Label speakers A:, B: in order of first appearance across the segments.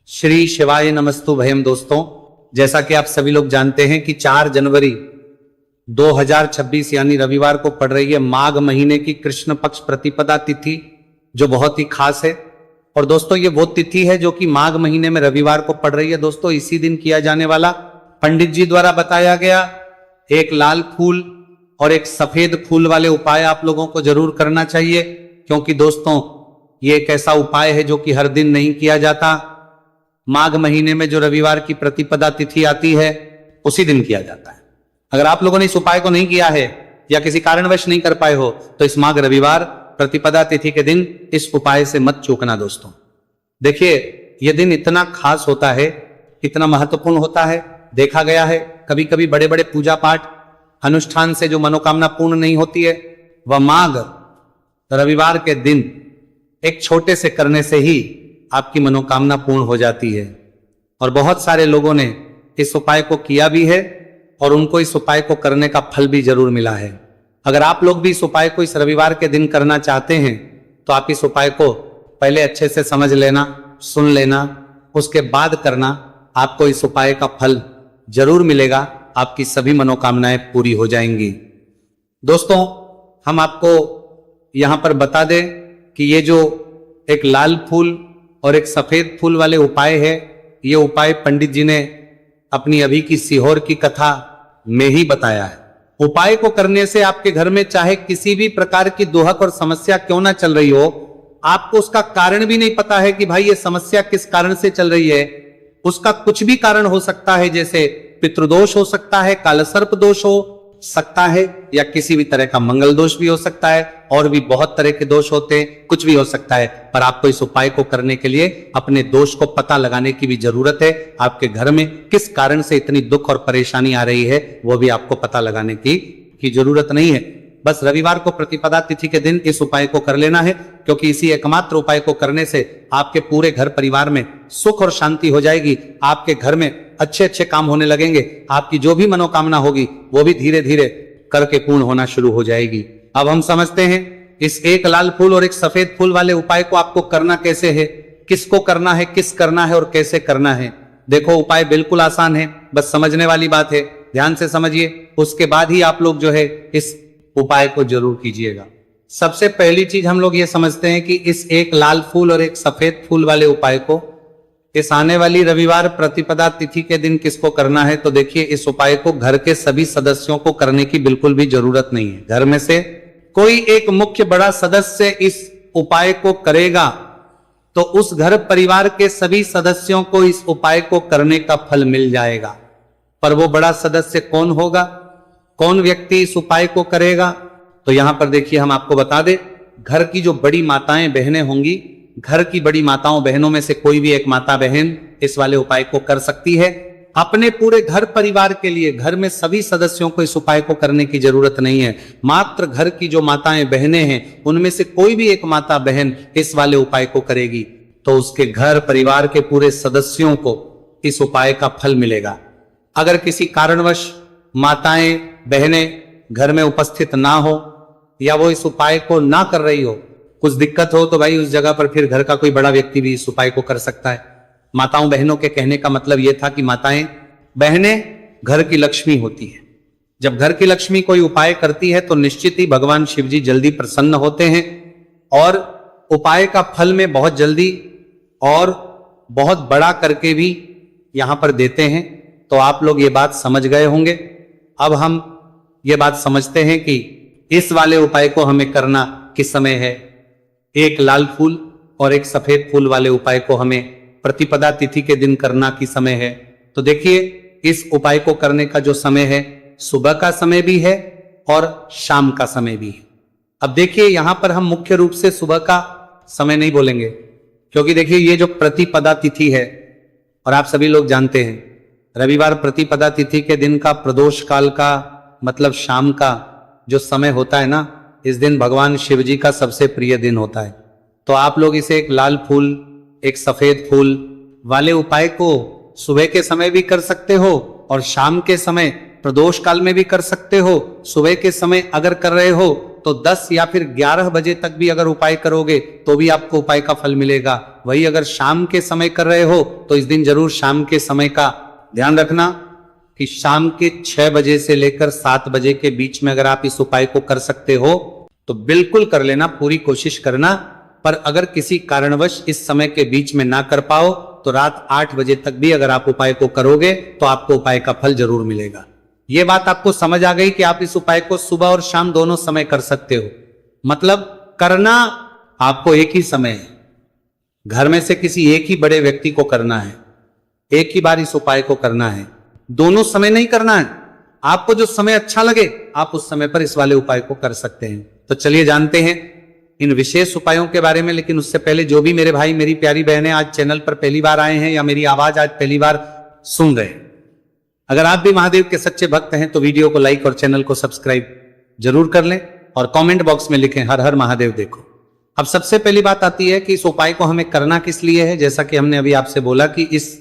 A: श्री शिवाय नमस्तु भयम। दोस्तों, जैसा कि आप सभी लोग जानते हैं कि 4 जनवरी 2026 यानी रविवार को पड़ रही है माघ महीने की कृष्ण पक्ष प्रतिपदा तिथि, जो बहुत ही खास है। और दोस्तों, ये वो तिथि है जो कि माघ महीने में रविवार को पड़ रही है। दोस्तों, इसी दिन किया जाने वाला पंडित जी द्वारा बताया गया एक लाल फूल और एक सफेद फूल वाले उपाय आप लोगों को जरूर करना चाहिए, क्योंकि दोस्तों ये एक ऐसा उपाय है जो कि हर दिन नहीं किया जाता। माघ महीने में जो रविवार की प्रतिपदा तिथि आती है उसी दिन किया जाता है। अगर आप लोगों ने इस उपाय को नहीं किया है या किसी कारणवश नहीं कर पाए हो तो इस माघ रविवार प्रतिपदा तिथि के दिन इस उपाय से मत चूकना। दोस्तों देखिए, यह दिन इतना खास होता है, इतना महत्वपूर्ण होता है। देखा गया है कभी कभी बड़े बड़े पूजा पाठ अनुष्ठान से जो मनोकामना पूर्ण नहीं होती है, वह माघ रविवार के दिन एक छोटे से करने से ही आपकी मनोकामना पूर्ण हो जाती है। और बहुत सारे लोगों ने इस उपाय को किया भी है और उनको इस उपाय को करने का फल भी जरूर मिला है। अगर आप लोग भी इस उपाय को इस रविवार के दिन करना चाहते हैं तो आप इस उपाय को पहले अच्छे से समझ लेना, सुन लेना, उसके बाद करना। आपको इस उपाय का फल जरूर मिलेगा, आपकी सभी मनोकामनाएं पूरी हो जाएंगी। दोस्तों, हम आपको यहां पर बता दें कि ये जो एक लाल फूल और एक सफेद फूल वाले उपाय है, ये उपाय पंडित जी ने अपनी अभी की सीहोर की कथा में ही बताया है। उपाय को करने से आपके घर में चाहे किसी भी प्रकार की दुहक और समस्या क्यों ना चल रही हो, आपको उसका कारण भी नहीं पता है कि भाई ये समस्या किस कारण से चल रही है। उसका कुछ भी कारण हो सकता है, जैसे पितृदोष हो सकता है, कालसर्प दोष हो सकता है, या किसी भी तरह का मंगल दोष भी हो सकता है, और भी बहुत तरह के दोष होते हैं, कुछ भी हो सकता है। पर आपको इस उपाय को करने के लिए अपने दोष को पता लगाने की भी जरूरत है। आपके घर में किस कारण से इतनी दुख और परेशानी आ रही है वो भी आपको पता लगाने की जरूरत नहीं है। बस रविवार को प्रतिपदा तिथि के दिन इस उपाय को कर लेना है, क्योंकि इसी एकमात्र उपाय को करने से आपके पूरे घर परिवार में सुख और शांति हो जाएगी। आपके घर में अच्छे अच्छे काम होने लगेंगे। आपकी जो भी मनोकामना होगी वो भी धीरे धीरे करके पूर्ण होना शुरू हो जाएगी। अब हम समझते हैं इस एक लाल फूल और एक सफेद फूल वाले उपाय को आपको करना कैसे है, किसको करना है, किस करना है और कैसे करना है। देखो, उपाय बिल्कुल आसान है, बस समझने वाली बात है। ध्यान से समझिए, उसके बाद ही आप लोग जो है इस उपाय को जरूर कीजिएगा। सबसे पहली चीज हम लोग ये समझते हैं कि इस एक लाल फूल और एक सफेद फूल वाले उपाय को इस आने वाली रविवार प्रतिपदा तिथि के दिन किसको करना है। तो देखिए, इस उपाय को घर के सभी सदस्यों को करने की बिल्कुल भी जरूरत नहीं है। घर में से कोई एक मुख्य बड़ा सदस्य इस उपाय को करेगा तो उस घर परिवार के सभी सदस्यों को इस उपाय को करने का फल मिल जाएगा। पर वो बड़ा सदस्य कौन होगा, कौन व्यक्ति इस उपाय को करेगा, तो यहां पर देखिए हम आपको बता दें, घर की जो बड़ी माताएं बहनें होंगी, घर की बड़ी माताओं बहनों में से कोई भी एक माता बहन इस वाले उपाय को कर सकती है। अपने पूरे घर परिवार के लिए घर में सभी सदस्यों को इस उपाय को करने की जरूरत नहीं है। मात्र घर की जो माताएं बहनें हैं उनमें से कोई भी एक माता बहन इस वाले उपाय को करेगी तो उसके घर परिवार के पूरे सदस्यों को इस उपाय का फल मिलेगा। अगर किसी कारणवश माताएं बहनें घर में उपस्थित ना हो या वो इस उपाय को ना कर रही हो, कुछ दिक्कत हो, तो भाई उस जगह पर फिर घर का कोई बड़ा व्यक्ति भी इस उपाय को कर सकता है। माताओं बहनों के कहने का मतलब यह था कि माताएं बहनें घर की लक्ष्मी होती है। जब घर की लक्ष्मी कोई उपाय करती है तो निश्चित ही भगवान शिव जी जल्दी प्रसन्न होते हैं और उपाय का फल में बहुत जल्दी और बहुत बड़ा करके भी यहां पर देते हैं। तो आप लोग ये बात समझ गए होंगे। अब हम ये बात समझते हैं कि इस वाले उपाय को हमें करना किस समय है। एक लाल फूल और एक सफेद फूल वाले उपाय को हमें प्रतिपदा तिथि के दिन करना किस समय है। तो देखिए, इस उपाय को करने का जो समय है, सुबह का समय भी है और शाम का समय भी है। अब देखिए, यहां पर हम मुख्य रूप से सुबह का समय नहीं बोलेंगे, क्योंकि देखिए ये जो प्रतिपदा तिथि है, और आप सभी लोग जानते हैं रविवार प्रतिपदा तिथि के दिन का प्रदोष काल का मतलब शाम का जो समय होता है ना, इस दिन भगवान शिव जी का सबसे प्रिय दिन होता है। तो आप लोग इसे एक लाल फूल एक सफेद फूल वाले उपाय को सुबह के समय भी कर सकते हो और शाम के समय प्रदोष काल में भी कर सकते हो। सुबह के समय अगर कर रहे हो तो 10 या फिर 11 बजे तक भी अगर उपाय करोगे तो भी आपको उपाय का फल मिलेगा। वही अगर शाम के समय कर रहे हो तो इस दिन जरूर शाम के समय का ध्यान रखना कि शाम के 6 बजे से लेकर 7 बजे के बीच में अगर आप इस उपाय को कर सकते हो तो बिल्कुल कर लेना, पूरी कोशिश करना। पर अगर किसी कारणवश इस समय के बीच में ना कर पाओ तो रात 8 बजे तक भी अगर आप उपाय को करोगे तो आपको उपाय का फल जरूर मिलेगा। यह बात आपको समझ आ गई कि आप इस उपाय को सुबह और शाम दोनों समय कर सकते हो। मतलब करना आपको एक ही समय है, घर में से किसी एक ही बड़े व्यक्ति को करना है, एक ही बार इस उपाय को करना है, दोनों समय नहीं करना है। आपको जो समय अच्छा लगे आप उस समय पर इस वाले उपाय को कर सकते हैं। तो चलिए जानते हैं इन विशेष उपायों के बारे में। लेकिन उससे पहले जो भी मेरे भाई मेरी प्यारी बहनें आज चैनल पर पहली बार आए हैं या मेरी आवाज आज पहली बार सुन रहे हैं, अगर आप भी महादेव के सच्चे भक्त हैं तो वीडियो को लाइक और चैनल को सब्सक्राइब जरूर कर लें और कमेंट बॉक्स में लिखें हर हर महादेव। देखो, अब सबसे पहली बात आती है कि इस उपाय को हमें करना किस लिए है। जैसा कि हमने अभी आपसे बोला कि इस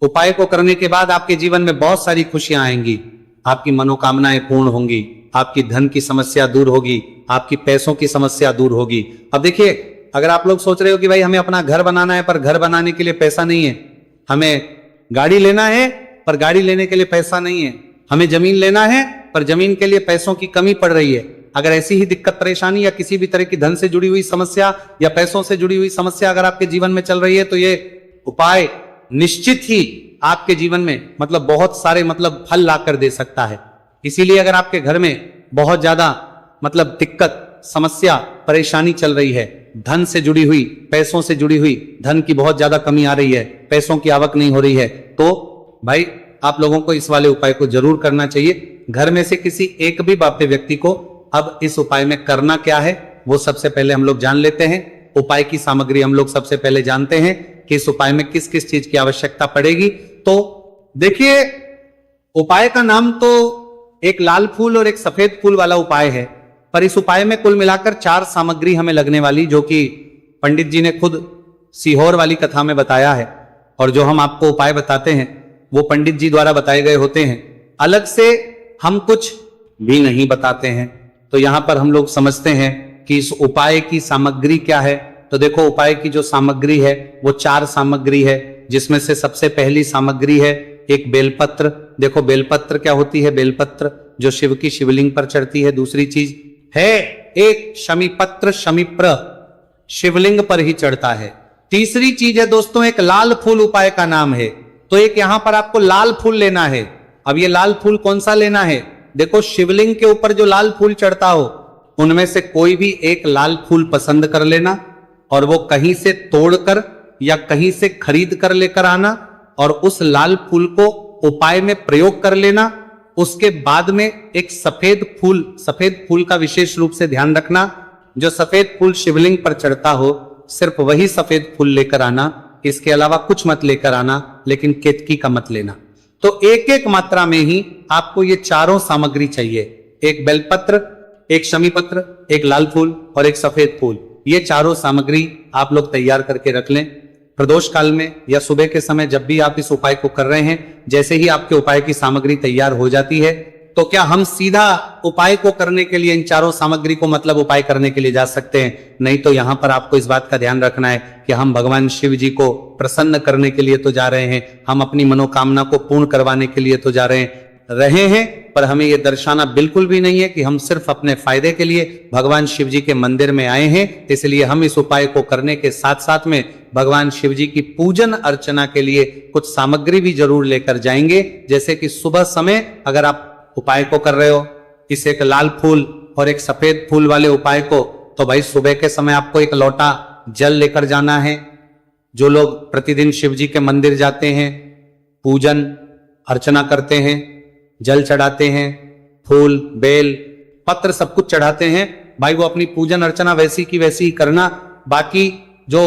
A: उपाय को करने के बाद आपके जीवन में बहुत सारी खुशियां आएंगी, आपकी मनोकामनाएं पूर्ण होंगी, आपकी धन की समस्या दूर होगी, आपकी पैसों की समस्या दूर होगी। अब देखिए, अगर आप लोग सोच रहे हो कि भाई हमें अपना घर बनाना है पर घर बनाने के लिए पैसा नहीं है, हमें गाड़ी लेना है पर गाड़ी लेने के लिए पैसा नहीं है, हमें जमीन लेना है पर जमीन के लिए पैसों की कमी पड़ रही है, अगर ऐसी ही दिक्कत परेशानी या किसी भी तरह की धन से जुड़ी हुई समस्या या पैसों से जुड़ी हुई समस्या अगर आपके जीवन में चल रही है तो ये उपाय निश्चित ही आपके जीवन में मतलब बहुत सारे मतलब फल ला कर दे सकता है। इसीलिए अगर आपके घर में बहुत ज्यादा मतलब दिक्कत समस्या परेशानी चल रही है, धन से जुड़ी हुई पैसों से जुड़ी हुई धन की बहुत ज्यादा कमी आ रही है, पैसों की आवक नहीं हो रही है, तो भाई आप लोगों को इस वाले उपाय को जरूर करना चाहिए। घर में से किसी एक भी बापे व्यक्ति को अब इस उपाय में करना क्या है वो सबसे पहले हम लोग जान लेते हैं। उपाय की सामग्री हम लोग सबसे पहले जानते हैं कि इस उपाय में किस किस चीज की आवश्यकता पड़ेगी। तो देखिए, उपाय का नाम तो एक लाल फूल और एक सफेद फूल वाला उपाय है, पर इस उपाय में कुल मिलाकर 4 सामग्री हमें लगने वाली, जो कि पंडित जी ने खुद सीहोर वाली कथा में बताया है। और जो हम आपको उपाय बताते हैं वो पंडित जी द्वारा बताए गए होते हैं, अलग से हम कुछ भी नहीं बताते हैं। तो यहां पर हम लोग समझते हैं कि इस उपाय की सामग्री क्या है। तो देखो, उपाय की जो सामग्री है वो 4 सामग्री है, जिसमें से सबसे पहली सामग्री है एक बेलपत्र। देखो, बेलपत्र क्या होती है? बेलपत्र जो शिव की शिवलिंग पर चढ़ती है। दूसरी चीज है एक शमीपत्र, शमीप्र शिवलिंग पर ही चढ़ता है। तीसरी चीज है दोस्तों एक लाल फूल, उपाय का नाम है। तो एक यहां पर आपको लाल फूल लेना है। अब ये लाल फूल कौन सा लेना है? देखो, शिवलिंग के ऊपर जो लाल फूल चढ़ता हो उनमें से कोई भी एक लाल फूल पसंद कर लेना और वो कहीं से तोड़कर या कहीं से खरीद कर लेकर आना और उस लाल फूल को उपाय में प्रयोग कर लेना। उसके बाद में एक सफेद फूल का विशेष रूप से ध्यान रखना, जो सफेद फूल शिवलिंग पर चढ़ता हो सिर्फ वही सफेद फूल लेकर आना, इसके अलावा कुछ मत लेकर आना, लेकिन केतकी का मत लेना। तो एक एक मात्रा में ही आपको ये चारों सामग्री चाहिए, एक बेलपत्र, एक शमीपत्र, एक लाल फूल और एक सफेद फूल। ये चारों सामग्री आप लोग तैयार करके रख लें। प्रदोष काल में या सुबह के समय जब भी आप इस उपाय को कर रहे हैं, जैसे ही आपके उपाय की सामग्री तैयार हो जाती है तो क्या हम सीधा उपाय को करने के लिए इन चारों सामग्री को मतलब उपाय करने के लिए जा सकते हैं? नहीं, तो यहां पर आपको इस बात का ध्यान रखना है कि हम भगवान शिव जी को प्रसन्न करने के लिए तो जा रहे हैं, हम अपनी मनोकामना को पूर्ण करवाने के लिए तो जा रहे हैं, पर हमें यह दर्शाना बिल्कुल भी नहीं है कि हम सिर्फ अपने फायदे के लिए भगवान शिव जी के मंदिर में आए हैं। इसलिए हम इस उपाय को करने के साथ साथ में भगवान शिव जी की पूजन अर्चना के लिए कुछ सामग्री भी जरूर लेकर जाएंगे। जैसे कि सुबह समय अगर आप उपाय को कर रहे हो, इस एक लाल फूल और एक सफेद फूल वाले उपाय को, तो भाई सुबह के समय आपको एक लोटा जल लेकर जाना है। जो लोग प्रतिदिन शिव जी के मंदिर जाते हैं, पूजन अर्चना करते हैं, जल चढ़ाते हैं, फूल बेल पत्र सब कुछ चढ़ाते हैं, भाई वो अपनी पूजन अर्चना वैसी की वैसी ही करना। बाकी जो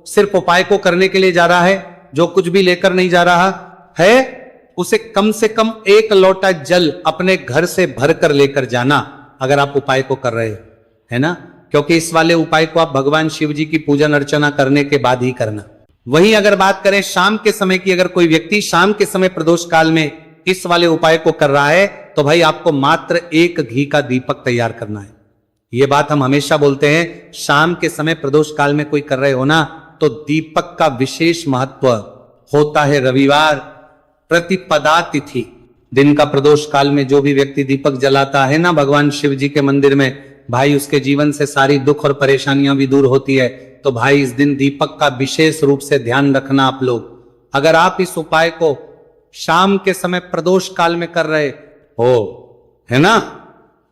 A: सिर्फ उपाय को करने के लिए जा रहा है, जो कुछ भी लेकर नहीं जा रहा है, उसे कम से कम 1 लोटा जल अपने घर से भर कर लेकर जाना अगर आप उपाय को कर रहे है ना, क्योंकि इस वाले उपाय को आप भगवान शिव जी की पूजन अर्चना करने के बाद ही करना। वहीं अगर बात करें शाम के समय की, अगर कोई व्यक्ति शाम के समय प्रदोष काल में इस वाले उपाय को कर रहा है तो भाई आपको मात्र 1 घी का दीपक तैयार करना है। यह बात हम हमेशा बोलते हैं, शाम के समय प्रदोष काल में कोई कर रहे हो ना तो दीपक का विशेष महत्व होता है रविवार प्रतिपदा तिथि। दिन का प्रदोष काल में जो भी व्यक्ति दीपक जलाता है ना भगवान शिव जी के मंदिर में, भाई उसके जीवन से सारी दुख और परेशानियां भी दूर होती है। तो भाई इस दिन दीपक का विशेष रूप से ध्यान रखना आप लोग। अगर आप इस उपाय को शाम के समय प्रदोष काल में कर रहे हो, है ना,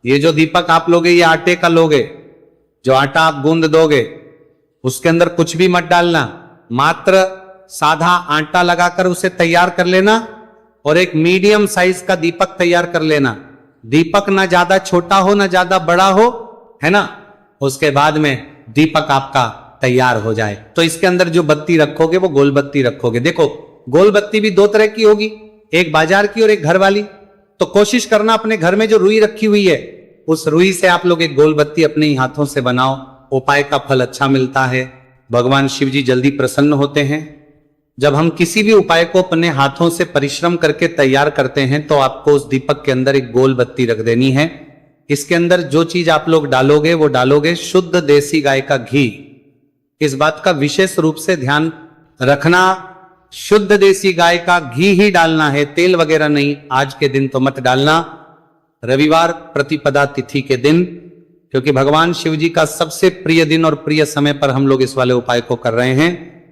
A: ये जो दीपक आप लोगे ये आटे का लोगे, जो आटा आप गूंद दोगे उसके अंदर कुछ भी मत डालना, मात्र साधा आटा लगाकर उसे तैयार कर लेना और एक मीडियम साइज का दीपक तैयार कर लेना। दीपक ना ज्यादा छोटा हो ना ज्यादा बड़ा हो, है ना। उसके बाद में दीपक आपका तैयार हो जाए तो इसके अंदर जो बत्ती रखोगे वो गोल बत्ती रखोगे। देखो गोल बत्ती भी दो तरह की होगी, एक बाजार की और एक घर वाली। तो कोशिश करना अपने घर में जो रुई रखी हुई है उस रुई से आप लोग एक गोल बत्ती अपने ही हाथों से बनाओ। उपाय का फल अच्छा मिलता है, भगवान शिव जी जल्दी प्रसन्न होते हैं। जब हम किसी भी उपाय को अपने हाथों से परिश्रम करके तैयार करते हैं तो आपको उस दीपक के अंदर एक गोल बत्ती रख देनी है। इसके अंदर जो चीज आप लोग डालोगे वो डालोगे शुद्ध देसी गाय का घी। इस बात का विशेष रूप से ध्यान रखना, शुद्ध देसी गाय का घी ही डालना है, तेल वगैरह नहीं। आज के दिन तो मत डालना, रविवार प्रतिपदा तिथि के दिन, क्योंकि भगवान शिव जी का सबसे प्रिय दिन और प्रिय समय पर हम लोग इस वाले उपाय को कर रहे हैं।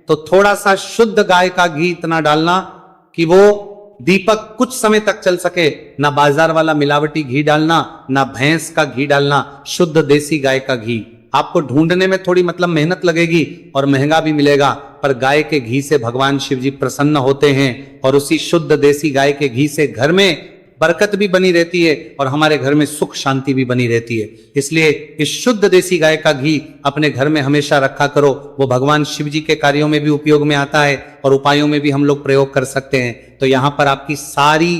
A: तो थोड़ा सा शुद्ध गाय का घी इतना डालना कि वो दीपक कुछ समय तक चल सके। ना बाजार वाला मिलावटी घी डालना, ना भैंस का घी डालना, शुद्ध देसी गाय का घी। आपको ढूंढने में थोड़ी मतलब मेहनत लगेगी और महंगा भी मिलेगा, पर गाय के घी से भगवान शिव जी प्रसन्न होते हैं और उसी शुद्ध देसी गाय के घी से घर में बरकत भी बनी रहती है और हमारे घर में सुख शांति भी बनी रहती है। इसलिए इस शुद्ध देसी गाय का घी अपने घर में हमेशा रखा करो। वो भगवान शिव जी के कार्यों में भी उपयोग में आता है और उपायों में भी हम लोग प्रयोग कर सकते हैं। तो यहाँ पर आपकी सारी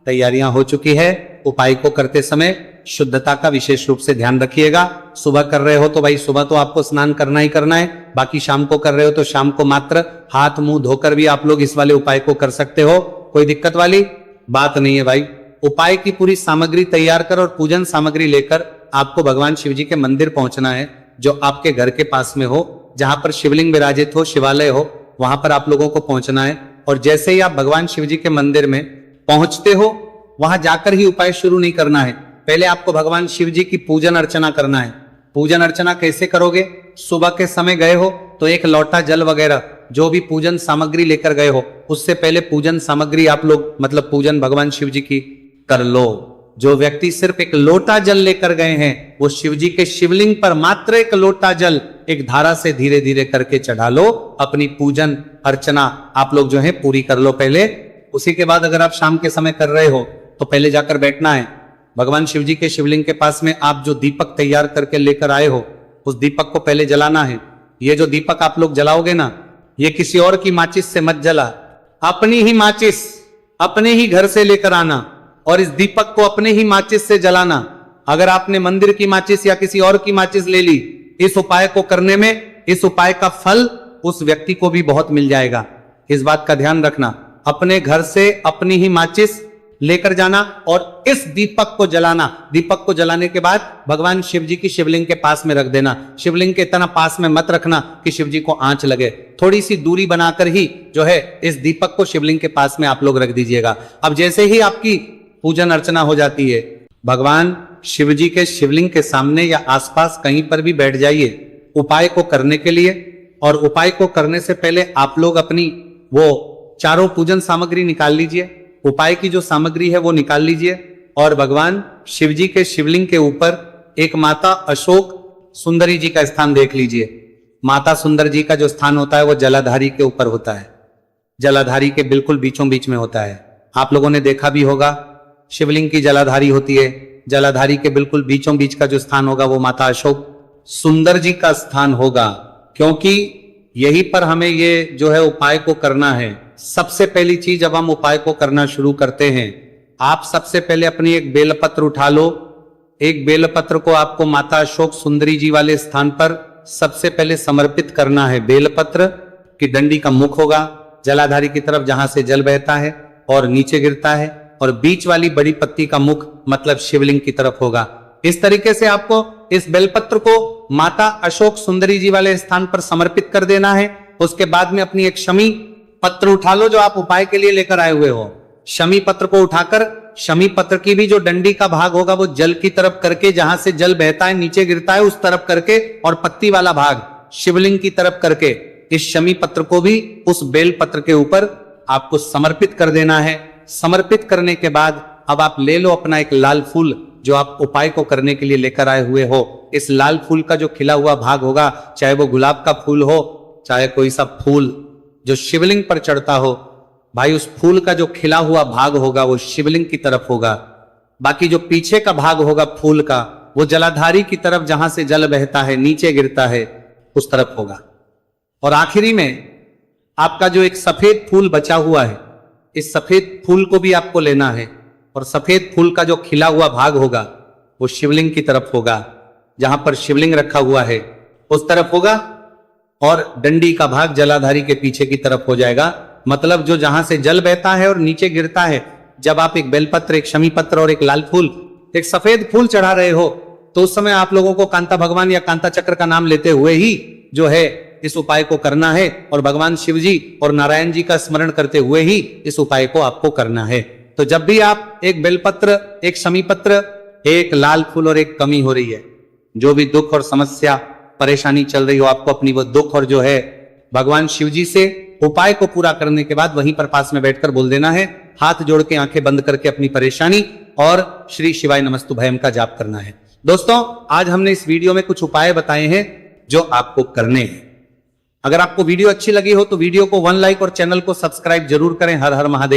A: तैयारियां हो चुकी है। उपाय को करते समय शुद्धता का विशेष रूप से ध्यान रखिएगा। सुबह कर रहे हो तो भाई सुबह तो आपको स्नान करना ही करना है, बाकी शाम को कर रहे हो तो शाम को मात्र हाथ मुंह धोकर भी आप लोग इस वाले उपाय को कर सकते हो, कोई दिक्कत वाली बात नहीं है भाई। उपाय की पूरी सामग्री तैयार कर और पूजन सामग्री लेकर आपको भगवान शिव जी के मंदिर पहुंचना है, जो आपके घर के पास में हो, जहां पर शिवलिंग विराजित हो, शिवालय हो, वहां पर आप लोगों को पहुंचना है। और जैसे ही आप भगवान शिव जी के मंदिर में पहुंचते हो वहां जाकर ही उपाय शुरू नहीं करना है। पहले आपको भगवान शिव जी की पूजन अर्चना करना है। पूजन अर्चना कैसे करोगे? सुबह के समय गए हो तो एक लोटा जल वगैरह जो भी पूजन सामग्री लेकर गए हो, उससे पहले पूजन सामग्री आप लोग मतलब पूजन भगवान शिव जी की कर लो। जो व्यक्ति सिर्फ एक लोटा जल लेकर गए हैं वो शिव जी के शिवलिंग पर मात्र एक लोटा जल एक धारा से धीरे धीरे करके चढ़ा लो। अपनी पूजन अर्चना आप लोग जो है पूरी कर लो पहले। उसी के बाद अगर आप शाम के समय कर रहे हो तो पहले जाकर बैठना है भगवान शिव जी के शिवलिंग के पास में। आप जो दीपक तैयार करके लेकर आए हो उस दीपक को पहले जलाना है। ये जो दीपक आप लोग जलाओगे ना, ये किसी और की माचिस से मत जला, अपनी ही माचिस अपने ही घर से लेकर आना और इस दीपक को अपने ही माचिस से जलाना। अगर आपने मंदिर की माचिस या किसी और की माचिस ले ली, इस उपाय को करने में इस उपाय का फल उस व्यक्ति को भी बहुत मिल जाएगा। इस बात का ध्यान रखना, अपने घर से अपनी ही माचिस लेकर जाना और इस दीपक को जलाना। दीपक को जलाने के बाद भगवान शिव जी की शिवलिंग के पास में रख देना। शिवलिंग के इतना पास में मत रखना कि शिव जी को आंच लगे, थोड़ी सी दूरी बनाकर ही जो है इस दीपक को शिवलिंग के पास में आप लोग रख दीजिएगा। अब जैसे ही आपकी पूजन अर्चना हो जाती है, भगवान शिव जी के शिवलिंग के सामने या आसपास कहीं पर भी बैठ जाइए उपाय को करने के लिए। और उपाय को करने से पहले आप लोग अपनी वो चारों पूजन सामग्री निकाल लीजिए। उपाय की जो सामग्री है वो निकाल लीजिए और भगवान शिव जी के शिवलिंग के ऊपर एक माता अशोक सुंदरी जी का स्थान देख लीजिए। माता सुंदर जी का जो स्थान होता है वो जलाधारी के ऊपर होता है, जलाधारी के बिल्कुल बीचों बीच में होता है। आप लोगों ने देखा भी होगा शिवलिंग की जलाधारी होती है, जलाधारी के बिल्कुल बीचों बीच का जो स्थान होगा वो माता अशोक सुंदर जी का स्थान होगा, क्योंकि यहीं पर हमें ये जो है उपाय को करना है। सबसे पहली चीज जब हम उपाय को करना शुरू करते हैं, आप सबसे पहले अपनी एक बेलपत्र उठा लो। एक बेलपत्र को आपको माता अशोक सुंदरी जी वाले स्थान पर सबसे पहले समर्पित करना है। बेलपत्र की डंडी का मुख होगा जलाधारी की तरफ जहां से जल बहता है और नीचे गिरता है, और बीच वाली बड़ी पत्ती का मुख मतलब शिवलिंग की तरफ होगा। इस तरीके से आपको इस बेलपत्र को माता अशोक सुंदरी जी वाले स्थान पर समर्पित कर देना है। उसके बाद में अपनी एक शमी पत्र उठा लो जो आप उपाय के लिए लेकर आए हुए हो। शमी पत्र को उठाकर शमी पत्र की भी जो डंडी का भाग होगा वो जल की तरफ करके, जहां से जल बहता है नीचे गिरता है उस तरफ करके, और पत्ती वाला भाग शिवलिंग की तरफ करके इस शमी पत्र को भी उस बेल पत्र के ऊपर आपको समर्पित कर देना है। समर्पित करने के बाद अब आप ले लो अपना एक लाल फूल जो आप उपाय को करने के लिए लेकर आए हुए हो। इस लाल फूल का जो खिला हुआ भाग होगा, चाहे वो गुलाब का फूल हो, चाहे कोई सा फूल जो शिवलिंग पर चढ़ता हो, भाई उस फूल का जो खिला हुआ भाग होगा वो शिवलिंग की तरफ होगा। बाकी जो पीछे का भाग होगा फूल का वो जलाधारी की तरफ, जहां से जल बहता है नीचे गिरता है उस तरफ होगा। और आखिरी में आपका जो एक सफेद फूल बचा हुआ है, इस सफेद फूल को भी आपको लेना है और सफेद फूल का जो खिला हुआ भाग होगा वो शिवलिंग की तरफ होगा, जहां पर शिवलिंग रखा हुआ है उस तरफ होगा, और डंडी का भाग जलाधारी के पीछे की तरफ हो जाएगा। मतलब जो जहां से जल बहता है और नीचे गिरता है, जब आप एक बेलपत्र, एक शमी पत्र और एक लाल फूल, एक सफेद फूल चढ़ा रहे हो, तो उस समय आप लोगों को कांता भगवान या कांता चक्र का नाम लेते हुए ही जो है इस उपाय को करना है, और भगवान शिव जी और नारायण जी का स्मरण करते हुए ही इस उपाय को आपको करना है। तो जब भी आप एक बेलपत्र, एक शमी पत्र, एक लाल फूल और एक कमी हो रही है, जो भी दुख और समस्या परेशानी चल रही हो, आपको अपनी वो दुख और जो है भगवान शिव जी से उपाय को पूरा करने के बाद वहीं पर पास में बैठकर बोल देना है, हाथ जोड़ के आंखें बंद करके अपनी परेशानी और श्री शिवाय नमस्तुभयम का जाप करना है। दोस्तों, आज हमने इस वीडियो में कुछ उपाय बताए हैं जो आपको करने हैं। अगर आपको वीडियो अच्छी लगी हो तो वीडियो को 1 लाइक और चैनल को सब्सक्राइब जरूर करें। हर हर महादेव।